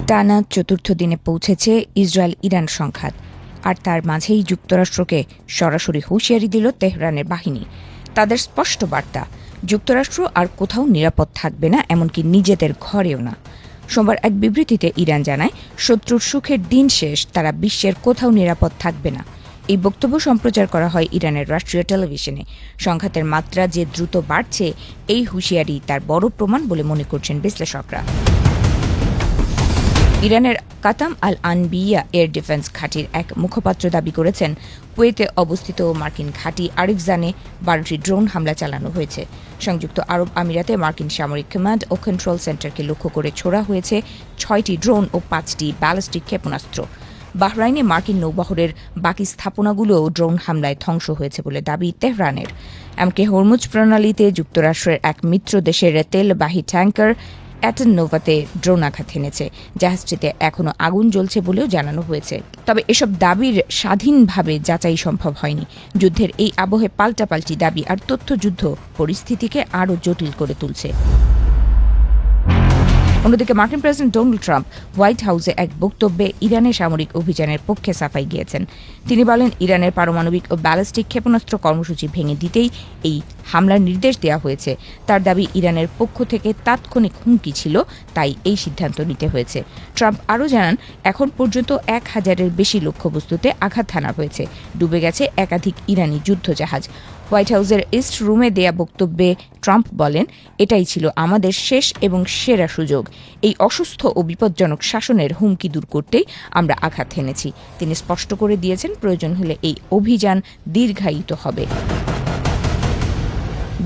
টানা চতুর্থ দিনে পৌঁছেছে ইসরায়েল ইরান সংঘাত, আর তার মাঝেই যুক্তরাষ্ট্রকে সরাসরি হুঁশিয়ারি দিল তেহরানের বাহিনী। তাদের স্পষ্ট বার্তা, যুক্তরাষ্ট্র আর কোথাও নিরাপদ থাকবে না, এমনকি নিজেদের ঘরেও না। সোমবার এক বিবৃতিতে ইরান জানায়, শত্রুর সুখের দিন শেষ, তারা বিশ্বের কোথাও নিরাপদ থাকবে না। এই বক্তব্য সম্প্রচার করা হয় ইরানের রাষ্ট্রীয় টেলিভিশনে। সংঘাতের মাত্রা যে দ্রুত বাড়ছে, এই হুঁশিয়ারি তার বড় প্রমাণ বলে মনে করছেন বিশ্লেষকরা। ইরানের কাতাম আল আনবিয়া এয়ার ডিফেন্স ঘাঁটির এক মুখপাত্র দাবি করেছেন, কুয়েতে অবস্থিত মার্কিন ঘাঁটি আরিফজানে 12টি ড্রোন হামলা চালানো হয়েছে। সংযুক্ত আরব আমিরাতে মার্কিন সামরিক কমান্ড ও কন্ট্রোল সেন্টারকে লক্ষ্য করে ছোড়া হয়েছে 6টি ড্রোন ও 5টি ব্যালিস্টিক ক্ষেপণাস্ত্র। বাহরাইনে মার্কিন নৌবহরের বাকি স্থাপনাগুলোও ড্রোন হামলায় ধ্বংস হয়েছে বলে দাবি তেহরানের। এমনকি হরমুজ প্রণালীতে যুক্তরাষ্ট্রের এক মিত্র দেশের তেলবাহী ট্যাঙ্কার অ্যাটেননোভাতে ড্রোন আঘাত হেনেছে। জাহাজটিতে এখনও আগুন জ্বলছে বলেও জানানো হয়েছে। তবে এসব দাবির স্বাধীনভাবে যাচাই সম্ভব হয়নি। যুদ্ধের এই আবহে পাল্টাপাল্টি দাবি আর তথ্যযুদ্ধ পরিস্থিতিকে আরও জটিল করে তুলছে। অন্যদিকে মার্কিন প্রেসিডেন্ট ডোনাল্ড ট্রাম্প হোয়াইট হাউসে এক বক্তব্যে ইরানের সামরিক অভিযানের পক্ষে সাফাই গিয়েছেন। তিনি বলেন, ইরানের পারমাণবিক ও ব্যালিস্টিক ক্ষেপণাস্ত্র কর্মসূচি ভেঙে দিতেই এই হামলার নির্দেশ দেওয়া হয়েছে। তার দাবি, ইরানের পক্ষ থেকে তাৎক্ষণিক হুমকি ছিল, তাই এই সিদ্ধান্ত নিতে হয়েছে। ট্রাম্প আরও জানান, এখন পর্যন্ত 1000-এর বেশি লক্ষ্যবস্তুতে আঘাত হানা হয়েছে। ডুবে গেছে একাধিক ইরানি যুদ্ধজাহাজ। হোয়াইট হাউসের ইস্ট রুমে দেয়া বক্তব্যে ট্রাম্প বলেন, এটাই ছিল আমাদের শেষ এবং সেরা সুযোগ। এই অসুস্থ ও বিপজ্জনক শাসনের হুমকি দূর করতেই আমরা আঘাত হেনেছি। তিনি স্পষ্ট করে দিয়েছেন, প্রয়োজন হলে এই অভিযান দীর্ঘায়িত হবে।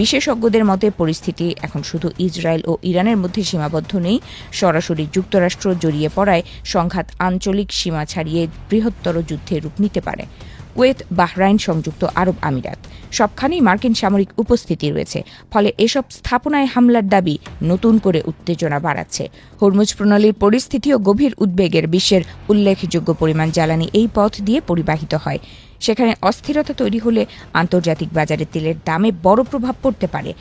বিশেষজ্ঞদের মতে পরিস্থিতি এখন শুধু ইসরায়েল ও ইরানের মধ্যে সীমাবদ্ধ নেই। সরাসরি যুক্তরাষ্ট্র জড়িয়ে পড়ায় সংঘাত আঞ্চলিক সীমা ছাড়িয়ে বৃহত্তর যুদ্ধে রূপ নিতে পারে। কুয়েত, বাহরাইন, সংযুক্ত আরব আমিরাত সবখানেই মার্কিন সামরিক উপস্থিতি রয়েছে। ফলে এসব স্থাপনায় হামলার দাবি নতুন করে উত্তেজনা বাড়াচ্ছে। হরমুজ প্রণালীর পরিস্থিতিও গভীর উদ্বেগের। বিশ্বের উল্লেখযোগ্য পরিমাণ জ্বালানি এই পথ দিয়ে পরিবাহিত হয়। সেখানে অস্থিরতা তৈরি হলে আন্তর্জাতিক বাজারে তেলের দামে বড় প্রভাব পড়তে পারে।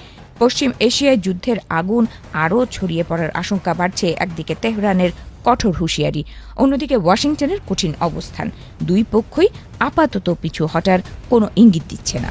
পশ্চিম এশিয়ায় যুদ্ধের আগুন আরও ছড়িয়ে পড়ার আশঙ্কা বাড়ছে। একদিকে তেহরানের কঠোর হুঁশিয়ারি, অন্যদিকে ওয়াশিংটনের কঠিন অবস্থান। দুই পক্ষই আপাতত পিছু হটার কোনো ইঙ্গিত দিচ্ছে না।